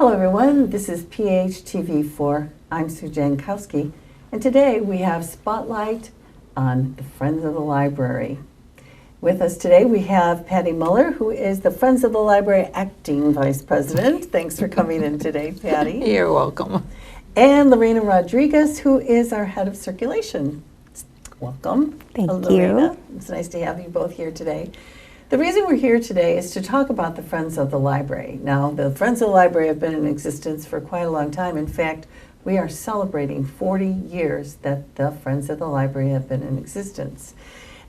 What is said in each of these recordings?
Hello everyone, this is PHTV4. I'm Sue Jankowski, and today we have Spotlight on the Friends of the Library. With us today we have Patty Muller, who is the Friends of the Library Acting Vice President. Thanks for coming in today, Patty. You're welcome. And Lorena Rodriguez, who is our Head of Circulation. Welcome. Thank Lorena. you. It's nice to have you both here today. The reason we're here today is to talk about the Friends of the Library. Now, the Friends of the Library have been in existence for quite a long time. In fact, we are celebrating 40 years that the Friends of the Library have been in existence.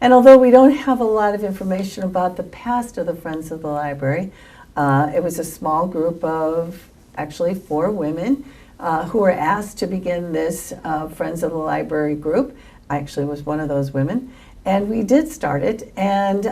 And although we don't have a lot of information about the past of the Friends of the Library, it was a small group of actually 4 women who were asked to begin this Friends of the Library group. I actually was one of those women. And we did start it, and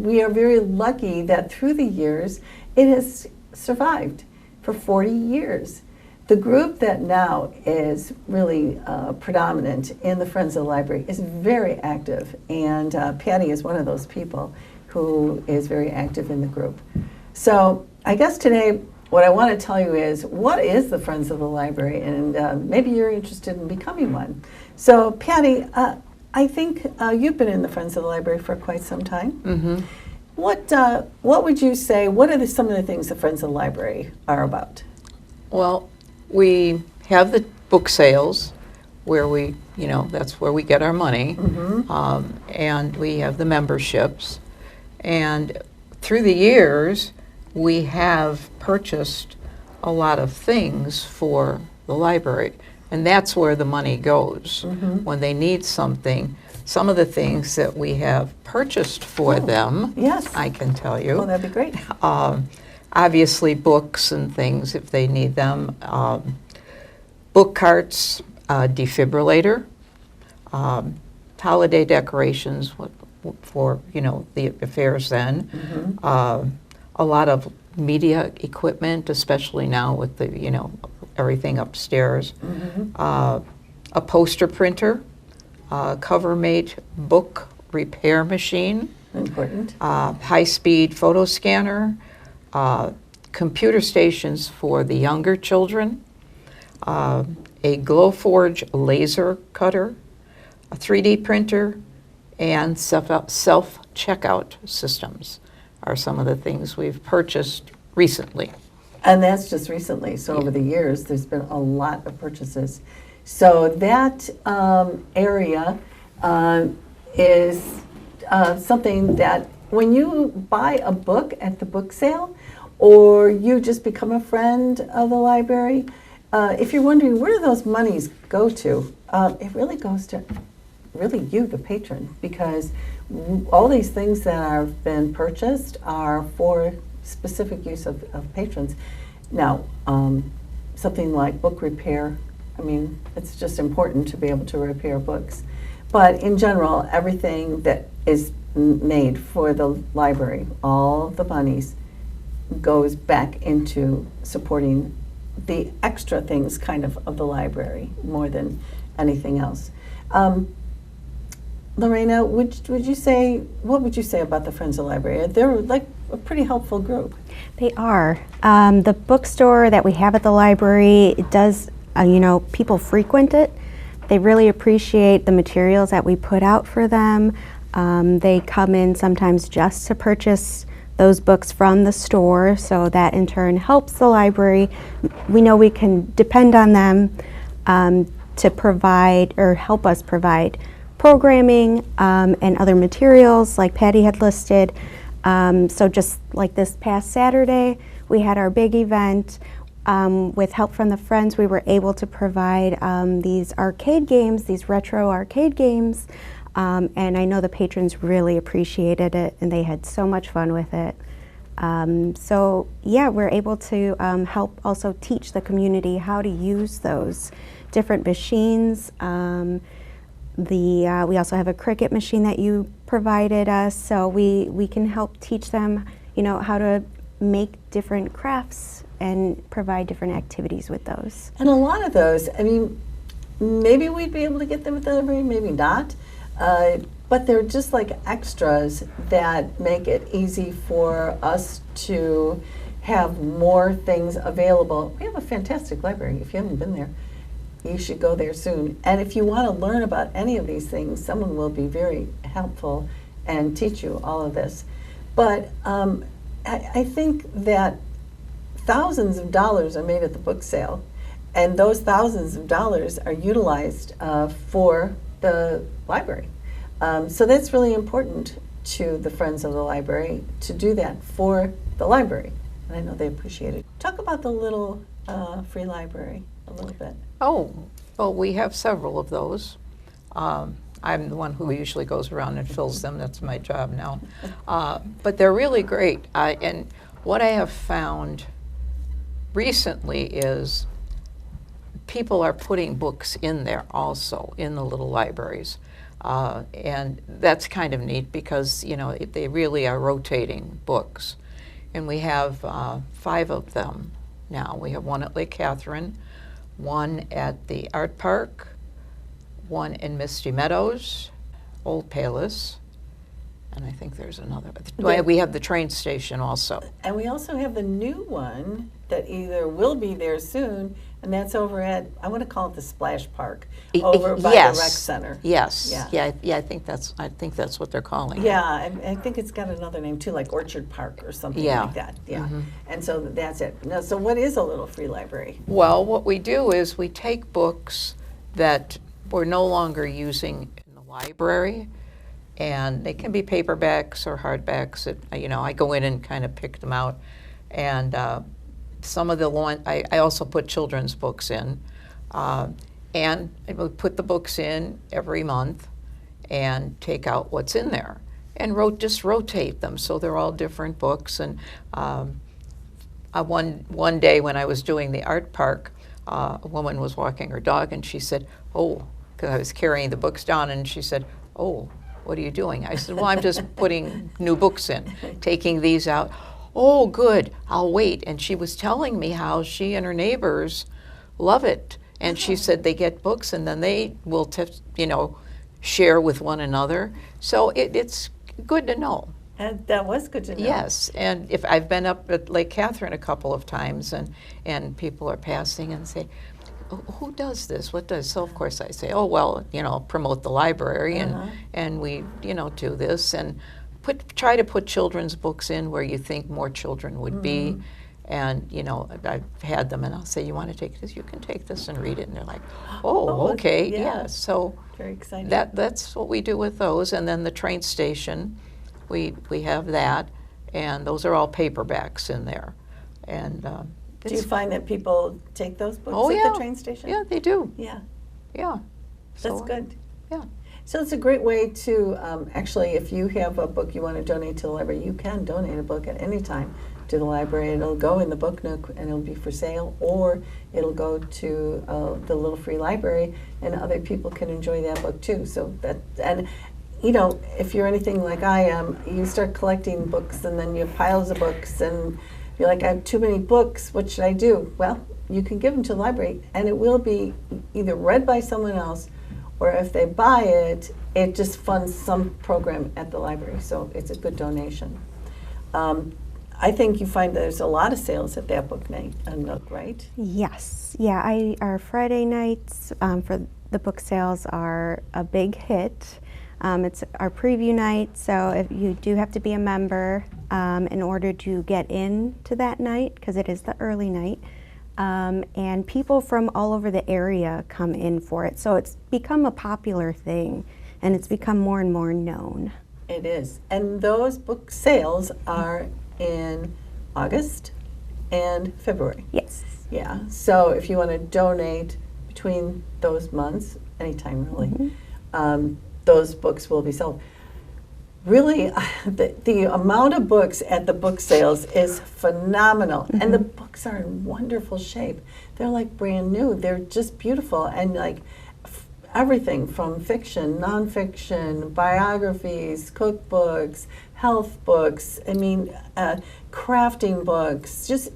we are very lucky that through the years, it has survived for 40 years. The group that now is really predominant in the Friends of the Library is very active, and Patty is one of those people who is very active in the group. So I guess today, what I want to tell you is, what is the Friends of the Library? And maybe you're interested in becoming one. So Patty, I think you've been in the Friends of the Library for quite some time. Mm-hmm. What would you say, what are some of the things the Friends of the Library are about? Well, we have the book sales where we, that's where we get our money. Mm-hmm. And we have the memberships. And through the years, we have purchased a lot of things for the library. And that's where the money goes. Mm-hmm. When they need something, some of the things that we have purchased for them, Yes. I can tell you. Oh, that'd be great. Obviously books and things if they need them. Book carts, defibrillator, holiday decorations for the affairs then. Mm-hmm. A lot of media equipment, especially now with the everything upstairs. Mm-hmm. A poster printer, CoverMate book repair machine, Important. high-speed photo scanner, computer stations for the younger children, a Glowforge laser cutter, a 3D printer, and self-checkout systems are some of the things we've purchased recently. And that's just recently. So over the years, there's been a lot of purchases. So that area is something that when you buy a book at the book sale, or you just become a friend of the library, if you're wondering where do those monies go to, it really goes to really you, the patron, because all these things that have been purchased are for specific use of patrons. Now, something like book repair, I mean, it's just important to be able to repair books. But in general, everything that is made for the library, all of the monies, goes back into supporting the extra things kind of the library more than anything else. Lorena, what would you say about the Friends of the Library? They're like a pretty helpful group. They are. The bookstore that we have at the library, it does, people frequent it. They really appreciate the materials that we put out for them. They come in sometimes just to purchase those books from the store, so that in turn helps the library. We know we can depend on them to provide or help us provide programming and other materials like Patty had listed. So just like this past Saturday, we had our big event. With help from the Friends, we were able to provide these arcade games, these retro arcade games. And I know the patrons really appreciated it, and they had so much fun with it. So yeah, we're able to help also teach the community how to use those different machines. We also have a Cricut machine that you provided us, so we can help teach them, how to make different crafts and provide different activities with those. And a lot of those, I mean, maybe we'd be able to get them at the library, maybe not. But they're just like extras that make it easy for us to have more things available. We have a fantastic library. If you haven't been there, you should go there soon. And if you want to learn about any of these things, someone will be very helpful and teach you all of this. But I think that thousands of dollars are made at the book sale, and those thousands of dollars are utilized for the library. So that's really important to the Friends of the Library to do that for the library. And I know they appreciate it. Talk about the little free library a little bit. Oh, well, we have several of those. I'm the one who usually goes around and fills them. That's my job now. But they're really great. And what I have found recently is people are putting books in there also, in the little libraries. And that's kind of neat because, you know, they really are rotating books. And we have 5 of them now. We have one at Lake Catherine, one at the Art Park, one in Misty Meadows, Old Palis, and I think there's another. We have the train station also. And we also have the new one that either will be there soon, and that's over at, I want to call it the Splash Park, over by Yes. the rec center. Yes. Yeah. Yeah. I think that's what they're calling it. Yeah, I think it's got another name too, like Orchard Park or something Yeah. like that. Yeah, Mhm. and so that's it. Now, so what is a little free library? Well, what we do is we take books that we're no longer using in the library, and they can be paperbacks or hardbacks. You know, I go in and kind of pick them out, and some of the one I also put children's books in, and I would put the books in every month, and take out what's in there, and just rotate them so they're all different books. And one day when I was doing the art park, a woman was walking her dog, and she said, "Oh," because I was carrying the books down, and she said, "Oh, what are you doing?" I said, "Well, I'm just putting new books in, taking these out." "Oh, good, I'll wait." And she was telling me how she and her neighbors love it. And she said they get books and then they will, share with one another. So it's good to know. And that was good to know. Yes, and if I've been up at Lake Catherine a couple of times, and people are passing and say, "Who does this? What does?" So of course I say, "Oh, well, promote the library, and we, do this, and try to put children's books in where you think more children would be." And I've had them, and I'll say, "You want to take this? You can take this and read it." And they're like, "Oh, okay, yeah." So very exciting. that's what we do with those. And then the train station, we have that, and those are all paperbacks in there. And do you find that people take those books Oh, at yeah. the train station? Yeah, they do. Yeah, Yeah. that's So, good. Yeah. So it's a great way to, actually, if you have a book you want to donate to the library, you can donate a book at any time to the library. It'll go in the book nook and it'll be for sale, or it'll go to the little free library, and other people can enjoy that book too. So if you're anything like I am, you start collecting books and then you have piles of books and you're like, "I have too many books, what should I do?" Well, you can give them to the library and it will be either read by someone else, or if they buy it, it just funds some program at the library. So it's a good donation. I think you find there's a lot of sales at that book night, Nook, right? Yes, yeah. Our Friday nights for the book sales are a big hit. It's our preview night, so if you do have to be a member in order to get into that night, because it is the early night. And people from all over the area come in for it. So it's become a popular thing, and it's become more and more known. It is. And those book sales are in August and February. Yes. Yeah. So if you want to donate between those months, anytime really, those books will be sold. Really, the amount of books at the book sales is phenomenal. And the books are in wonderful shape. They're like brand new. They're just beautiful. And like everything from fiction, nonfiction, biographies, cookbooks, health books, crafting books, just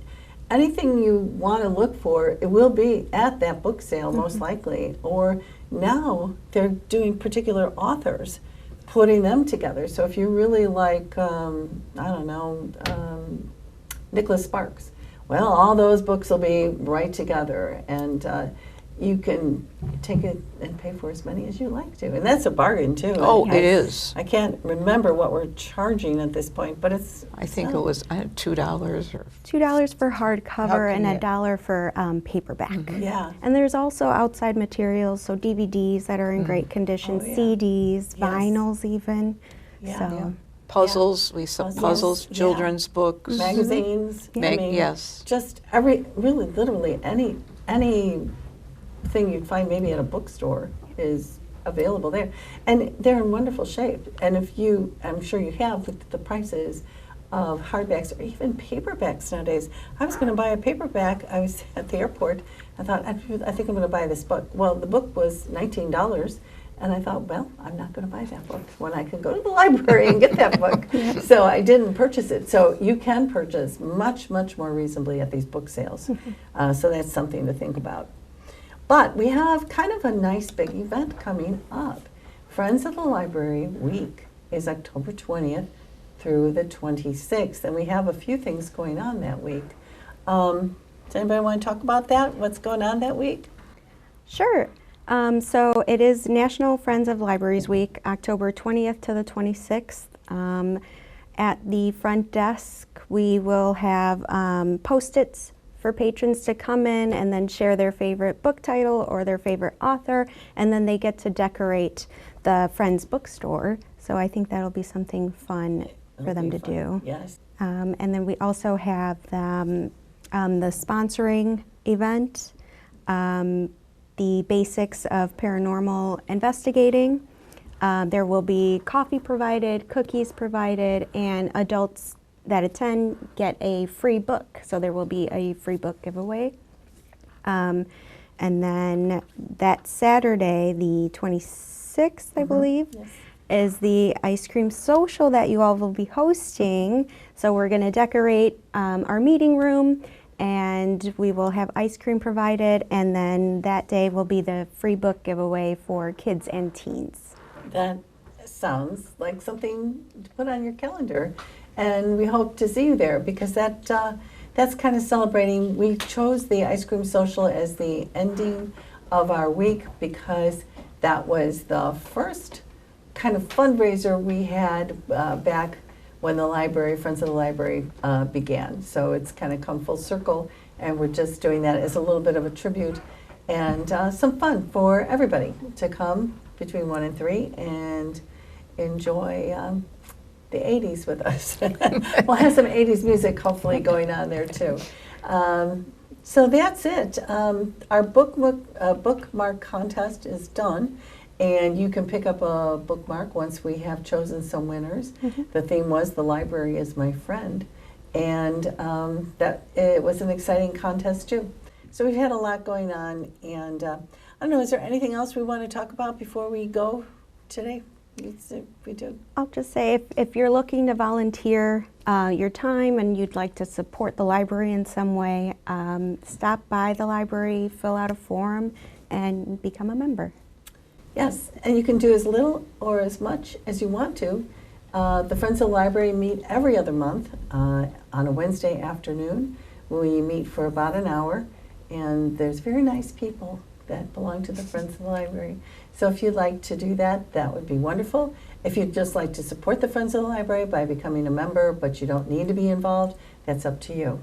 anything you want to look for, it will be at that book sale most likely. Or now they're doing particular authors, putting them together. So if you really like, Nicholas Sparks. Well, all those books will be right together, and you can take it and pay for as many as you like to. And that's a bargain, too. Oh, it is. I can't remember what we're charging at this point, but it's... I think it was $2 or $2 for hardcover and Yeah. $1 for paperback. Yeah. And there's also outside materials, so DVDs that are in great condition, Oh, yeah. CDs, vinyls even. Yeah. So Yeah. Puzzles, we sell Puzzles, puzzles, yeah. children's books. Magazines. I mean, Yes. just really, literally any thing you'd find maybe at a bookstore is available there. And they're in wonderful shape. And if you, I'm sure you have, looked at the prices of hardbacks or even paperbacks nowadays. I was going to buy a paperback. I was at the airport. I thought, I think I'm going to buy this book. Well, the book was $19. And I thought, well, I'm not going to buy that book when I can go to the library and get that book. So I didn't purchase it. So you can purchase much, much more reasonably at these book sales. So that's something to think about. But we have kind of a nice big event coming up. Friends of the Library Week is October 20th through the 26th. And we have a few things going on that week. Does anybody want to talk about that? What's going on that week? Sure. So it is National Friends of Libraries Week, October 20th to the 26th. At the front desk, we will have Post-its for patrons to come in and then share their favorite book title or their favorite author, and then they get to decorate the Friends bookstore. So I think that'll be something fun for them to do. Yes. And then we also have the sponsoring event, the basics of paranormal investigating. There will be coffee provided, cookies provided, and adults that attend get a free book. So there will be a free book giveaway. And then that Saturday, the 26th, I believe, Yes. is the ice cream social that you all will be hosting. So we're going to decorate our meeting room, and we will have ice cream provided, and then that day will be the free book giveaway for kids and teens. That sounds like something to put on your calendar. And we hope to see you there because that's kind of celebrating. We chose the ice cream social as the ending of our week because that was the first kind of fundraiser we had back when the library, Friends of the Library, began. So it's kind of come full circle, and we're just doing that as a little bit of a tribute and some fun for everybody to come between 1 and 3 and enjoy the 80s with us. We'll have some 80s music hopefully going on there too. So that's it. Our bookmark contest is done, and you can pick up a bookmark once we have chosen some winners. The theme was "The Library is My Friend," and that it was an exciting contest too. So we've had a lot going on, and I don't know, is there anything else we want to talk about before we go today? We do. I'll just say if you're looking to volunteer your time and you'd like to support the library in some way, stop by the library, fill out a form, and become a member. Yes, and you can do as little or as much as you want to. The Friends of the Library meet every other month on a Wednesday afternoon. We meet for about an hour, and there's very nice people that belong to the Friends of the Library. So if you'd like to do that, that would be wonderful. If you'd just like to support the Friends of the Library by becoming a member, but you don't need to be involved, that's up to you.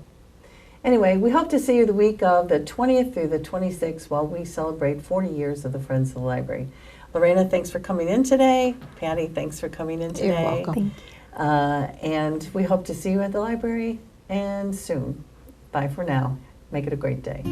Anyway, we hope to see you the week of the 20th through the 26th while we celebrate 40 years of the Friends of the Library. Lorena, thanks for coming in today. Patty, thanks for coming in today. You're welcome. And we hope to see you at the library and soon. Bye for now. Make it a great day.